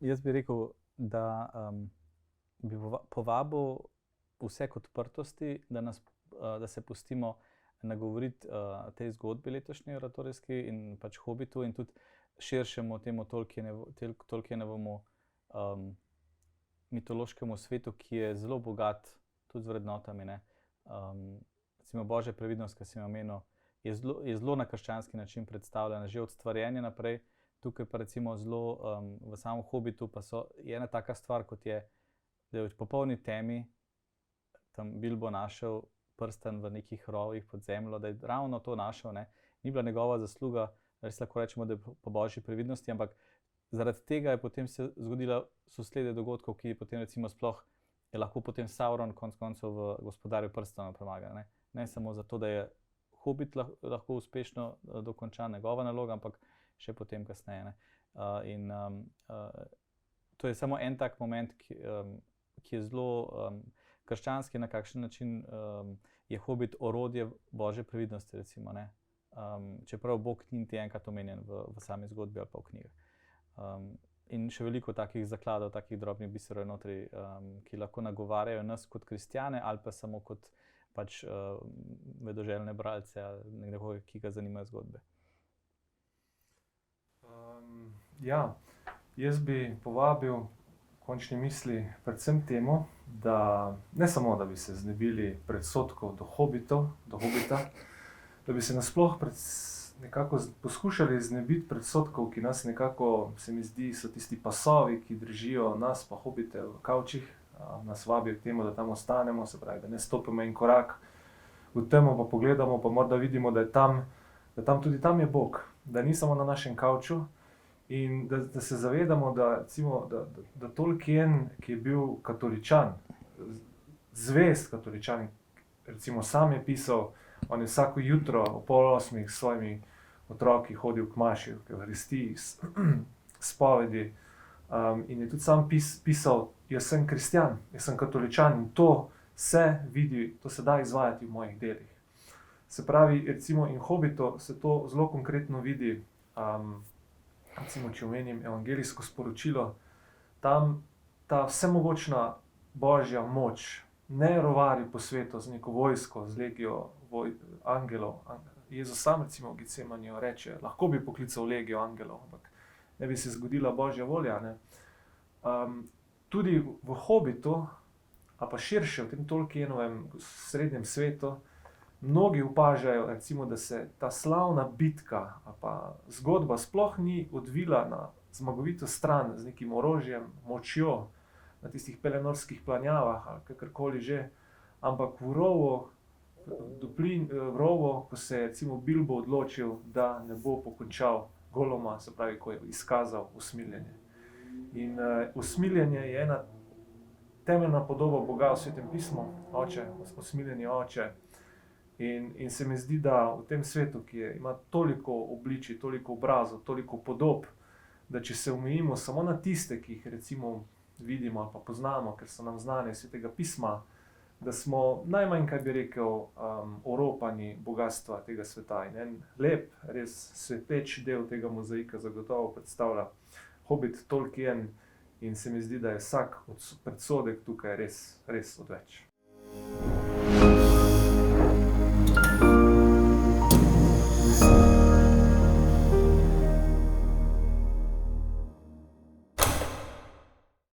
Jaz bi rekel, da bi povabil vse k odprtosti, da se pustimo nagovoriti tej zgodbi letošnji oratorijski in pač Hobbitu in tudi širšemu temu Tolkienovemu mitološkemu svetu, ki je zelo bogat tudi z vrednotami, ne. Recimo Božja previdnost, ki sem jo omenil, je zelo na krščanski način predstavljena, že od stvarjenja naprej. Tukaj pa recimo zelo v samem Hobbitu pa je ena taka stvar, kot je, da je v popolni temi tam Bilbo našel prstan v nekih rovih pod zemljo, da je ravno to našel, ne. Ni bila njegova zasluga, res lahko rečemo, da je po Božji previdnosti, ampak zaradi tega je potem se zgodila sosledje dogodkov, ki potem recimo sploh je lahko potem Sauron konec koncev v Gospodarju prstanov premagal, ne. Ne samo zato, da je Hobbit lahko uspešno dokončan, njegova naloga, ampak še potem kasneje, ne. To je samo en tak moment, ki je zelo krščanski, na kakšen način je Hobbit orodje Božje previdnosti, recimo, ne. Čeprav Bog ni niti enkrat omenjen v sami zgodbi ali pa v knjigah. In še veliko takih zakladov, takih drobnih biserov notri, ki lahko nagovarjajo nas kot kristjane ali pa samo kot pač vedoželjne bralce ali nekoga, ki ga zanimajo zgodbe. Ja, jaz bi povabil v končni misli predvsem temu, da ne samo, da bi se znebili predsodkov do Hobbita, da bi se nasploh nekako poskušali znebiti predsodkov, ki nas nekako, se mi zdi, so tisti pasovi, ki držijo nas pa Hobbite v kavčih, nas vabijo k temu, da tam ostanemo, se pravi, da ne stopimo en korak v temo, pa pogledamo, pa morda vidimo, da je tam, tudi tam je Bog, da ni samo na našem kavču in da se zavedamo, da recimo, da Tolkien, ki je bil katoličan, zvest katoličan, recimo sam je pisal, on je vsako jutro ob 7:30 s svojimi otroki hodil k maši, k Evristiji, spovedi, in je tudi sam pisal, jaz sem kristjan, jaz sem katoličan in to se vidi, to se da izvajati v mojih delih. Se pravi, recimo in Hobbitu se to zelo konkretno vidi, recimo, če omenim evangelijsko sporočilo, tam ta vsemogočna Božja moč ne rovari po svetu z neko vojsko, z legijo angelov. Jezus sam recimo v Getsemaniju reče, lahko bi poklical legijo angelov, ampak ne bi se zgodila Božja volja, ne. Tudi v Hobbitu, a pa širše v tem Tolkienovem srednjem svetu, mnogi opažajo, recimo, da se ta slavna bitka ali pa zgodba sploh ni odvila na zmagovito stran z nekim orožjem, močjo, na tistih Pelennor-skih planjavah ali kakorkoli že, ampak v rovu, ko se je recimo Bilbo odločil, da ne bo pokončal Goluma, se pravi, ko je izkazal usmiljenje. In usmiljenje je ena temeljna podoba Boga v Svetem pismu, Oče, usmiljeni Oče. In se mi zdi, da v tem svetu, ki ima toliko obličij, toliko obrazov, toliko podob, da če se omejimo samo na tiste, ki jih recimo vidimo ali pa poznamo, ker so nam znane iz Svetega pisma, da smo najmanj, kaj bi rekel, oropani bogastva tega sveta. In en lep, res sveteč del tega mozaika zagotovo predstavlja Hobbit, Tolkien, in se mi zdi, da je vsak predsodek tukaj res, res odveč.